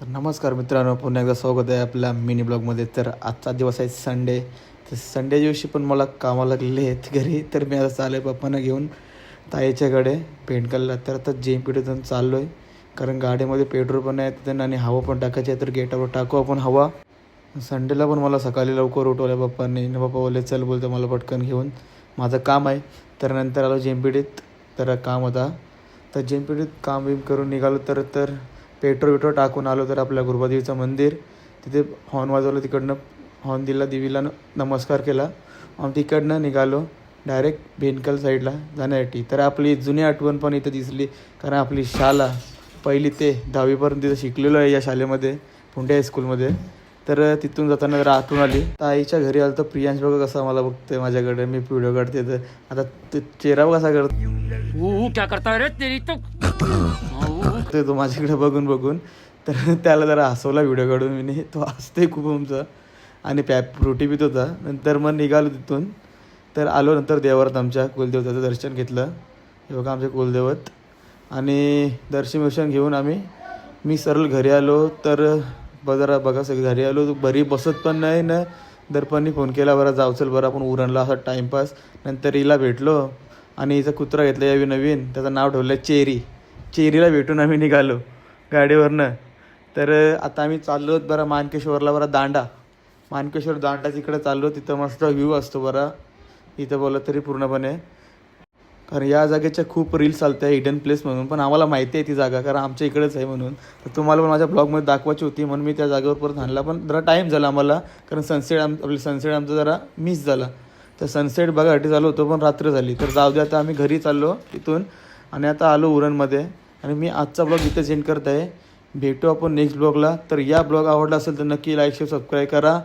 तर नमस्कार मित्रांनो, पुन्हा एकदा स्वागत आहे आपल्या मिनी ब्लॉगमध्ये. तर आजचा दिवस आहे संडे. तर संडे दिवशी पण मला कामाला लागलेले आहेत घरी. तर मी आता चालू आहे पप्पांना घेऊन ताईच्याकडे पेंटकलला. तर आता JMPTतून चाललो आहे, कारण गाडीमध्ये पेट्रोल पण आहे त्यांना आणि हवा पण टाकायची आहे. तर गेटावर टाकू आपण हवा. संडेला पण मला सकाळी लवकर उठवलं पप्पांनी. पप्पा बोलले चल, बोलतो मला पटकन घेऊन, माझं काम आहे. तर नंतर आलो JMPTत. तर काम होता, तर JMPTत काम बिम करून निघालो. तर पेट्रोल टाकून आलो. तर आपल्या गुरुबादेवीचं मंदिर तिथे हॉर्न वाजवलं, तिकडनं हॉर्न दिला, देवीला नमस्कार केला. आम्ही तिकडनं निघालो डायरेक्ट बेनकल साईडला जाण्यासाठी. तर आपली जुनी आठवण पण इथं दिसली, कारण आपली शाळा पहिली ते 10वीपर्यंत तिथं शिकलेलो आहे या शाळेमध्ये, पुंडे हायस्कूलमध्ये. तर तिथून जाताना जरा आठवण आली. ताईच्या घरी आलं तर प्रियांश बघा कसा मला बघतोय माझ्याकडे, मी व्हिडिओ काढते. तर आता ते चेहरा कसा करतो क्या करता रे तेरी तो माझ्याकडे बघून बघून. तर त्याला जरा हसवला व्हिडिओ काढून मी. तो हसते खूप आमचा आणि फ्रुटी पित होता. नंतर मग निघालो तिथून. तर आलो नंतर देवारात आमच्या कुलदेवताचं दर्शन घेतलं. हे बघा आमचे कुलदैवत. आणि दर्शन घेऊन मी सरळ घरी आलो. तर जरा बघा सगळं घरी आलो, बरी बसत पण नाही ना. दर्पणनी फोन केला, बरं जाऊ चल बरं आपण उरणला, असा टाईमपास. नंतर हिला भेटलो आणि हिचा कुत्रा घेतला यावी नवीन, त्याचं नाव ठेवलं चेरीला भेटून आम्ही निघालो गाडीवरनं. तर आता आम्ही चाललो बरं मानकेश्वरला, बरं मानकेश्वर दांडा तिकडे चाललो. तिथं मस्त व्ह्यू असतो बरं, इथं बोलत तरी पूर्णपणे. कारण या जागेच्या खूप रील्स चालत आहे हिडन प्लेस म्हणून, पण आम्हाला माहिती आहे ती जागा, कारण आमच्या इकडेच आहे म्हणून. तर तुम्हाला पण माझ्या ब्लॉगमध्ये दाखवायची होती म्हणून मी त्या जागेवर परत आणला. पण जरा टाईम झाला आम्हाला, कारण सनसेट आमचा जरा मिस झाला. तर सनसेट बघायसाठी चालू होतो पण रात्र झाली. तर जाऊ दे, आता आम्ही घरी चाललो तिथून आणि आता आलो उरणमध्ये. आणि मी आजचा ब्लॉग इथं सेंड करत आहे. भेटू आपण नेक्स्ट ब्लॉगला. तर या ब्लॉग आवडला असेल तर नक्की लाईक शेअर सबस्क्राईब करा.